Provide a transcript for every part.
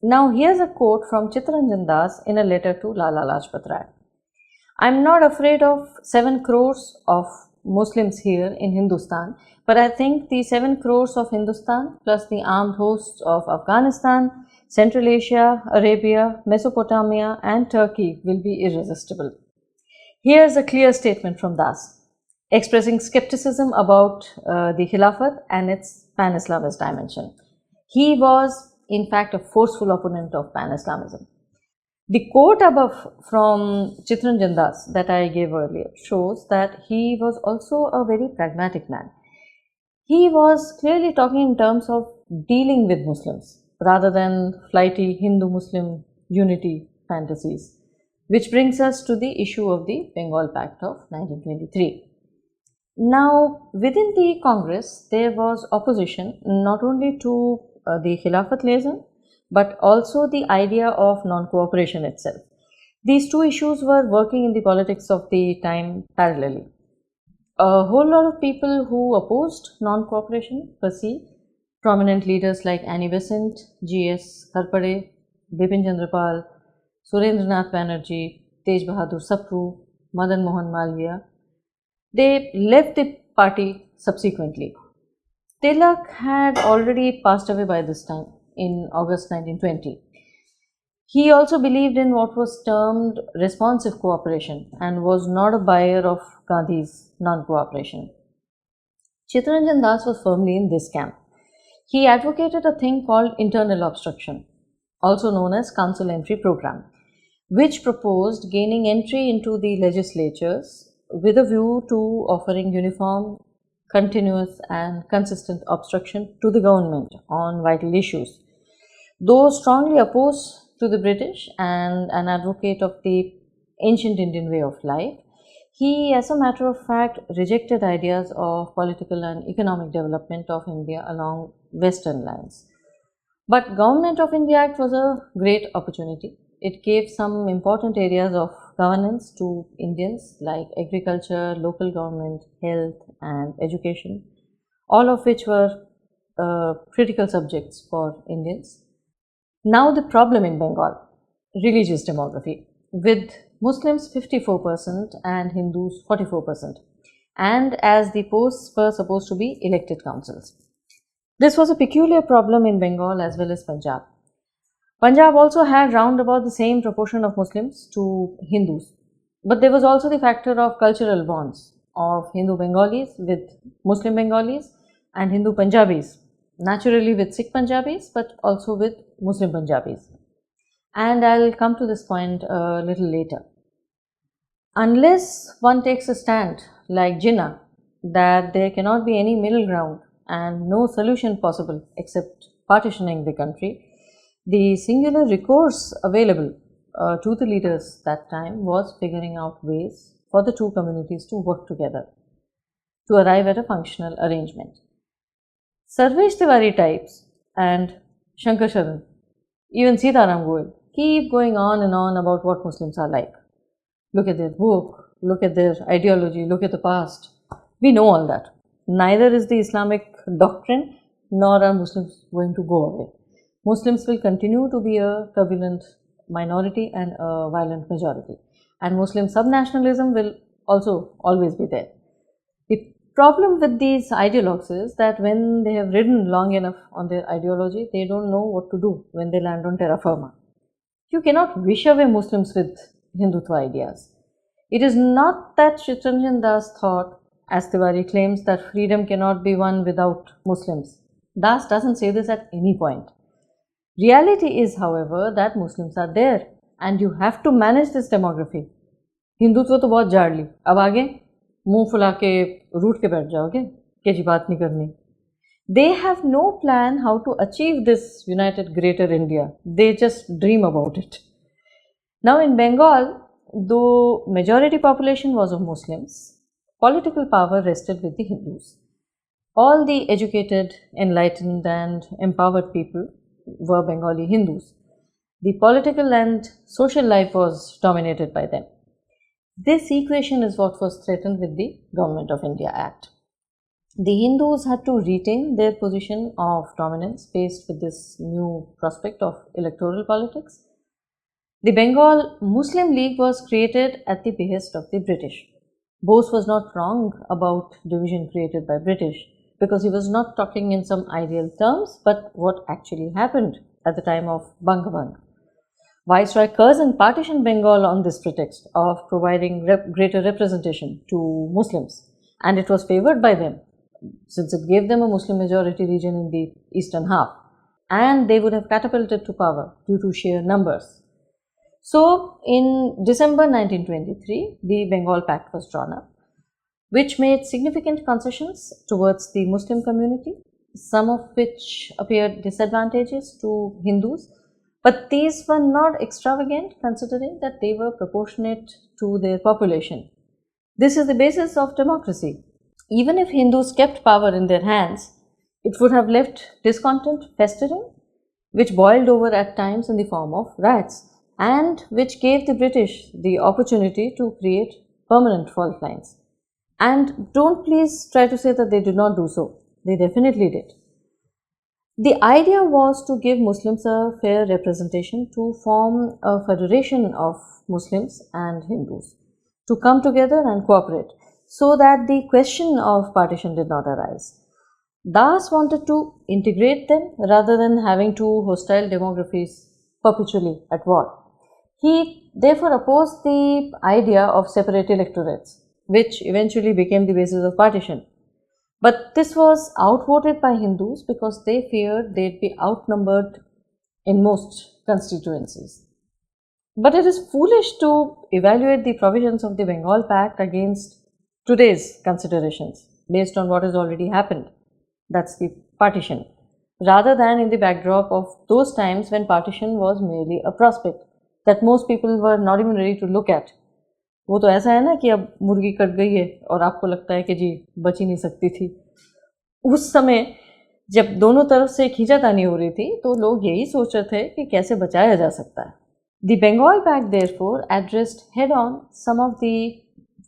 Now here's a quote from Chittaranjan Das in a letter to Lala Lajpat Rai. I'm not afraid of 7 crores of Muslims here in Hindustan, but I think the 7 crores of Hindustan plus the armed hosts of Afghanistan, Central Asia, Arabia, Mesopotamia and Turkey will be irresistible. Here's a clear statement from Das, expressing skepticism about the Khilafat and its pan-Islamist dimension. He was, in fact, a forceful opponent of pan-Islamism. The quote above from Chittaranjan Das that I gave earlier shows that he was also a very pragmatic man. He was clearly talking in terms of dealing with Muslims rather than flighty Hindu-Muslim unity fantasies, which brings us to the issue of the Bengal Pact of 1923. Now, within the Congress, there was opposition not only to the Khilafat liaison, but also the idea of non-cooperation itself. These two issues were working in the politics of the time parallelly. A whole lot of people who opposed non-cooperation per se, prominent leaders like Annie Besant, G.S. Kharpade, Bipin Chandra Pal, Surendranath Banerjee, Tej Bahadur Sapru, Madan Mohan Malviya, they left the party subsequently. Tilak had already passed away by this time in August 1920. He also believed in what was termed responsive cooperation and was not a buyer of Gandhi's non-cooperation. Chittaranjan Das was firmly in this camp. He advocated a thing called internal obstruction, also known as council entry program, which proposed gaining entry into the legislatures with a view to offering uniform, continuous and consistent obstruction to the government on vital issues. Though strongly opposed to the British and an advocate of the ancient Indian way of life, he, as a matter of fact, rejected ideas of political and economic development of India along Western lines. But Government of India Act was a great opportunity. It gave some important areas of governance to Indians like agriculture, local government, health and education, all of which were critical subjects for Indians. Now the problem in Bengal, religious demography, with Muslims 54% and Hindus 44%, and as the posts were supposed to be elected councils. This was a peculiar problem in Bengal as well as Punjab. Punjab also had round about the same proportion of Muslims to Hindus, but there was also the factor of cultural bonds of Hindu Bengalis with Muslim Bengalis and Hindu Punjabis, naturally with Sikh Punjabis but also with Muslim Punjabis. And I'll come to this point a little later. Unless one takes a stand like Jinnah that there cannot be any middle ground and no solution possible except partitioning the country, the singular recourse available to the leaders that time was figuring out ways for the two communities to work together to arrive at a functional arrangement. Sarvesh Tiwari types and Shankar Sharan, even Sitaram Goel, keep going on and on about what Muslims are like. Look at their book, look at their ideology, look at the past. We know all that. Neither is the Islamic doctrine nor are Muslims going to go away. Muslims will continue to be a turbulent minority and a violent majority. And Muslim subnationalism will also always be there. The problem with these ideologues is that when they have ridden long enough on their ideology, they don't know what to do when they land on terra firma. You cannot wish away Muslims with Hindutva ideas. It is not that Chittaranjan Das thought, as Tiwari claims, that freedom cannot be won without Muslims. Das doesn't say this at any point. Reality is, however, that Muslims are there and you have to manage this demography. Hindutva तो बहुत झाड़ ली, अब आगे मुंह फुला के रूठ के बैठ जाओगे कि जी बात नहीं करनी. They have no plan how to achieve this united greater India. They just dream about it. Now in Bengal, though majority population was of Muslims, political power rested with the Hindus. All the educated, enlightened and empowered people were Bengali Hindus. The political and social life was dominated by them. This equation is what was threatened with the Government of India Act. The Hindus had to retain their position of dominance faced with this new prospect of electoral politics. The Bengal Muslim League was created at the behest of the British. Bose was not wrong about division created by British because he was not talking in some ideal terms but what actually happened at the time of Bangabang. Viceroy Curzon partitioned Bengal on this pretext of providing greater representation to Muslims, and it was favored by them since it gave them a Muslim majority region in the eastern half, and they would have catapulted to power due to sheer numbers. So, in December 1923, the Bengal Pact was drawn up, which made significant concessions towards the Muslim community, some of which appeared disadvantageous to Hindus, but these were not extravagant considering that they were proportionate to their population. This is the basis of democracy. Even if Hindus kept power in their hands, it would have left discontent festering, which boiled over at times in the form of riots, and which gave the British the opportunity to create permanent fault lines. And don't please try to say that they did not do so. They definitely did. The idea was to give Muslims a fair representation, to form a federation of Muslims and Hindus, to come together and cooperate, so that the question of partition did not arise. Das wanted to integrate them rather than having two hostile demographies perpetually at war. He therefore opposed the idea of separate electorates, which eventually became the basis of partition. But this was outvoted by Hindus because they feared they'd be outnumbered in most constituencies. But it is foolish to evaluate the provisions of the Bengal Pact against today's considerations based on what has already happened. That's the partition, rather than in the backdrop of those times when partition was merely a prospect that most people were not even ready to look at. वो तो ऐसा है ना कि अब मुर्गी cut गई है और आपको लगता है कि जी बच ही नहीं सकती थी। उस समय जब दोनों तरफ से खींचातानी हो रही थी तो लोग यही सोच रहे थे कि कैसे बचाया जा सकता है। The Bengal Pact therefore addressed head-on some of the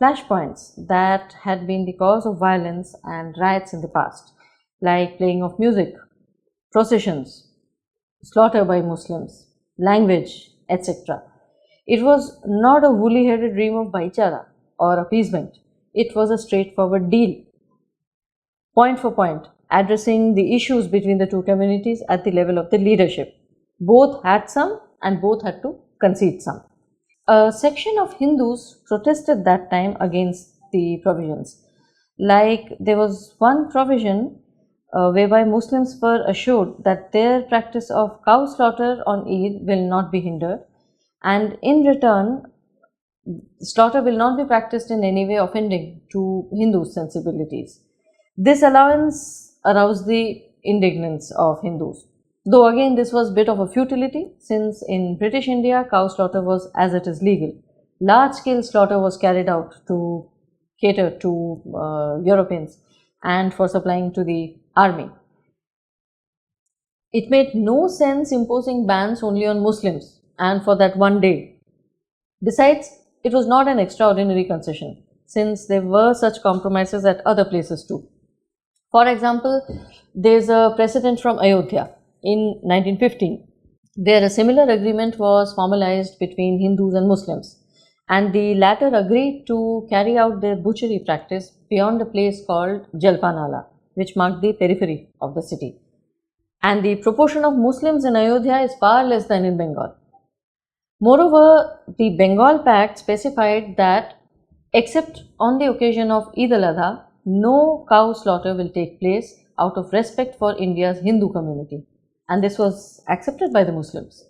flashpoints that had been the cause of violence and riots in the past, like playing of music, processions, slaughter by Muslims, language, etc. It was not a woolly-headed dream of bhaichara or appeasement. It was a straightforward deal, point for point, addressing the issues between the two communities at the level of the leadership. Both had some and both had to concede some. A section of Hindus protested that time against the provisions. Like there was one provision whereby Muslims were assured that their practice of cow slaughter on Eid will not be hindered, and in return, slaughter will not be practiced in any way offending to Hindu sensibilities. This allowance aroused the indignance of Hindus. Though again this was a bit of a futility, since in British India cow slaughter was as it is legal. Large scale slaughter was carried out to cater to Europeans and for supplying to the army. It made no sense imposing bans only on Muslims and for that one day. Besides, it was not an extraordinary concession, since there were such compromises at other places too. For example, there is a precedent from Ayodhya in 1915. There a similar agreement was formalized between Hindus and Muslims, and the latter agreed to carry out their butchery practice beyond a place called Jalpanala, which marked the periphery of the city. And the proportion of Muslims in Ayodhya is far less than in Bengal. Moreover, the Bengal Pact specified that except on the occasion of Eid al-Adha, no cow slaughter will take place out of respect for India's Hindu community, and this was accepted by the Muslims.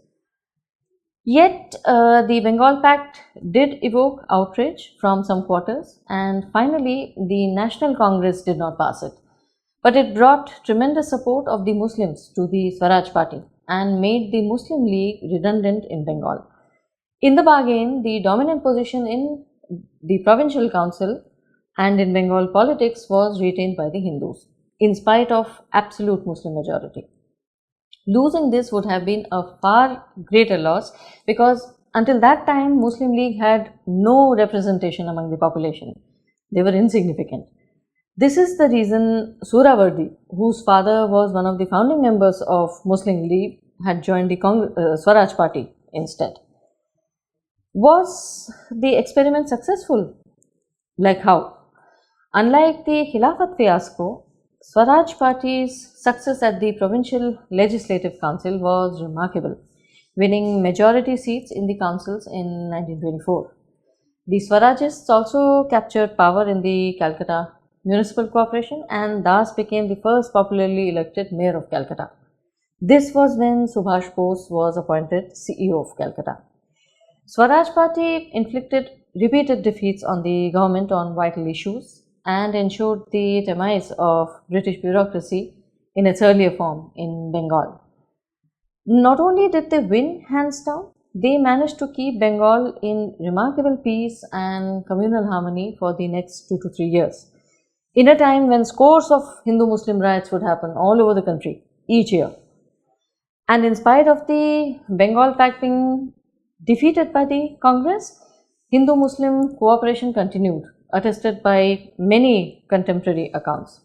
Yet, the Bengal Pact did evoke outrage from some quarters, and finally the National Congress did not pass it. But it brought tremendous support of the Muslims to the Swaraj Party and made the Muslim League redundant in Bengal. In the bargain, the dominant position in the provincial council and in Bengal politics was retained by the Hindus, in spite of absolute Muslim majority. Losing this would have been a far greater loss because until that time Muslim League had no representation among the population. They were insignificant. This is the reason Surawardi, whose father was one of the founding members of Muslim League, had joined the Swaraj Party instead. Was the experiment successful? Like how? Unlike the Khilafat fiasco, Swaraj Party's success at the Provincial Legislative Council was remarkable, winning majority seats in the councils in 1924. The Swarajists also captured power in the Calcutta Municipal Corporation, and Das became the first popularly elected mayor of Calcutta. This was when Subhash Bose was appointed CEO of Calcutta. Swaraj Party inflicted repeated defeats on the government on vital issues and ensured the demise of British bureaucracy in its earlier form in Bengal. Not only did they win hands down, they managed to keep Bengal in remarkable peace and communal harmony for the next 2 to 3 years, in a time when scores of Hindu-Muslim riots would happen all over the country each year. And in spite of the Bengal Pact being defeated by the Congress, Hindu-Muslim cooperation continued, attested by many contemporary accounts.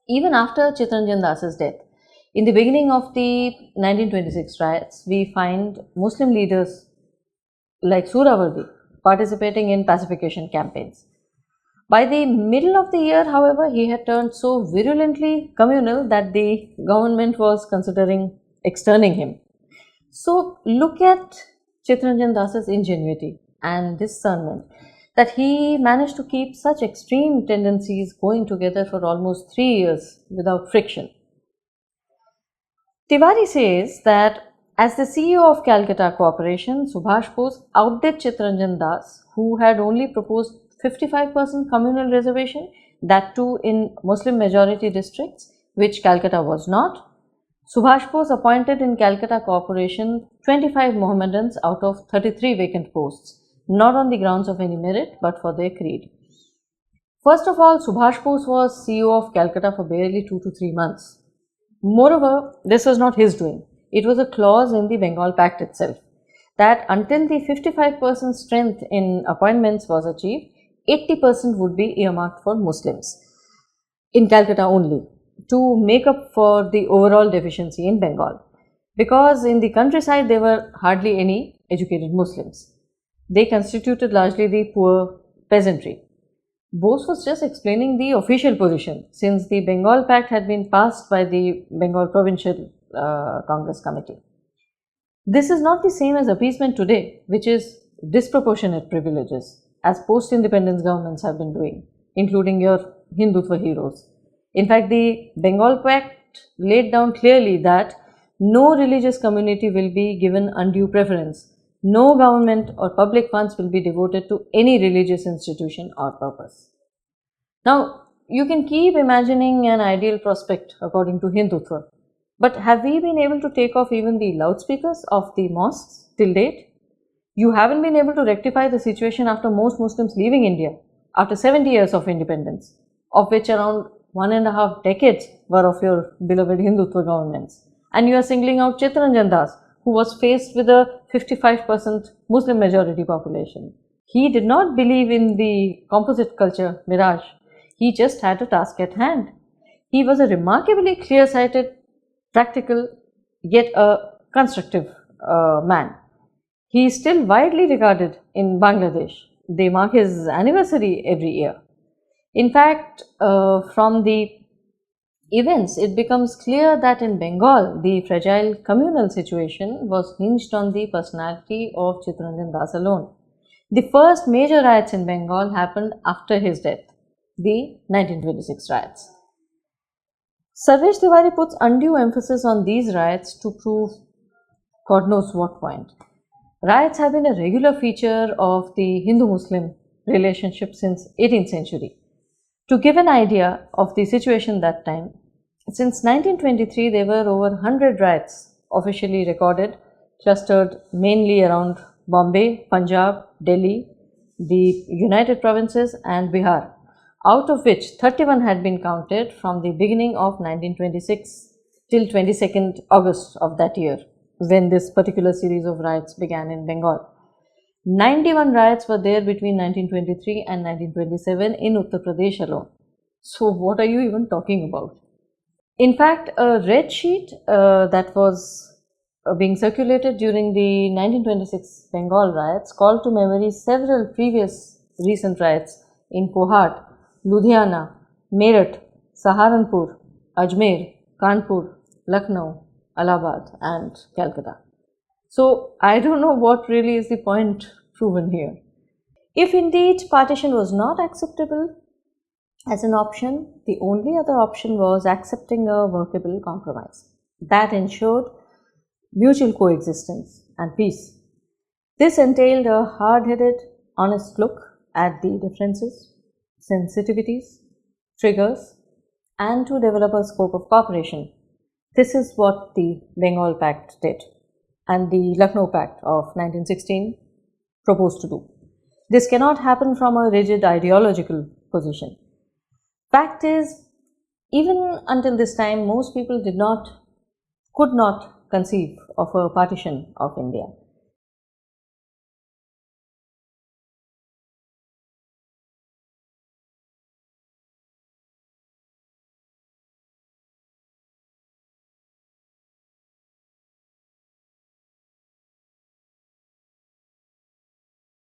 Even after Chittaranjan Das's death, in the beginning of the 1926 riots, we find Muslim leaders like Surawardi participating in pacification campaigns. By the middle of the year, however, he had turned so virulently communal that the government was considering externing him. So look at Chittaranjan Das's ingenuity and discernment, that he managed to keep such extreme tendencies going together for almost 3 years without friction. Tiwari says that as the CEO of Calcutta Corporation, Subhash Bose outdid Chittaranjan Das, who had only proposed 55% communal reservation, that too in Muslim majority districts, which Calcutta was not. Subhash Bose appointed in Calcutta Corporation 25 Mohammedans out of 33 vacant posts, not on the grounds of any merit but for their creed. First of all, Subhash Bose was CEO of Calcutta for barely 2 to 3 months. Moreover, this was not his doing. It was a clause in the Bengal Pact itself that until the 55% strength in appointments was achieved, 80% would be earmarked for Muslims in Calcutta only, to make up for the overall deficiency in Bengal, because in the countryside there were hardly any educated Muslims. They constituted largely the poor peasantry. Bose was just explaining the official position, since the Bengal Pact had been passed by the Bengal Provincial Congress Committee. This is not the same as appeasement today, which is disproportionate privileges, as post-independence governments have been doing, including your Hindutva heroes. In fact, the Bengal Pact laid down clearly that no religious community will be given undue preference. No government or public funds will be devoted to any religious institution or purpose. Now, you can keep imagining an ideal prospect according to Hindutva, but have we been able to take off even the loudspeakers of the mosques till date? You haven't been able to rectify the situation after most Muslims leaving India after 70 years of independence, of which around 1.5 decades were of your beloved Hindutva governments. And you are singling out Chittaranjan Das, who was faced with a 55% Muslim majority population. He did not believe in the composite culture mirage. He just had a task at hand. He was a remarkably clear-sighted, practical, yet a constructive man. He is still widely regarded in Bangladesh. They mark his anniversary every year. In fact, from the events, it becomes clear that in Bengal, the fragile communal situation was hinged on the personality of Chittaranjan Das alone. The first major riots in Bengal happened after his death, the 1926 riots. Sarvesh Tiwari puts undue emphasis on these riots to prove God knows what point. Riots have been a regular feature of the Hindu-Muslim relationship since 18th century. To give an idea of the situation that time, since 1923 there were over 100 riots officially recorded, clustered mainly around Bombay, Punjab, Delhi, the United Provinces and Bihar, out of which 31 had been counted from the beginning of 1926 till 22nd August of that year, when this particular series of riots began in Bengal. 91 riots were there between 1923 and 1927 in Uttar Pradesh alone. So, what are you even talking about? In fact, a red sheet that was being circulated during the 1926 Bengal riots called to memory several previous recent riots in Kohat, Ludhiana, Meerut, Saharanpur, Ajmer, Kanpur, Lucknow, Allahabad, and Calcutta. So, I don't know what really is the point proven here. If indeed partition was not acceptable as an option, the only other option was accepting a workable compromise that ensured mutual coexistence and peace. This entailed a hard headed, honest look at the differences, sensitivities, triggers, and to develop a scope of cooperation. This is what the Bengal Pact did, and the Lucknow Pact of 1916 proposed to do. This cannot happen from a rigid ideological position. Fact is, even until this time, most people could not conceive of a partition of India.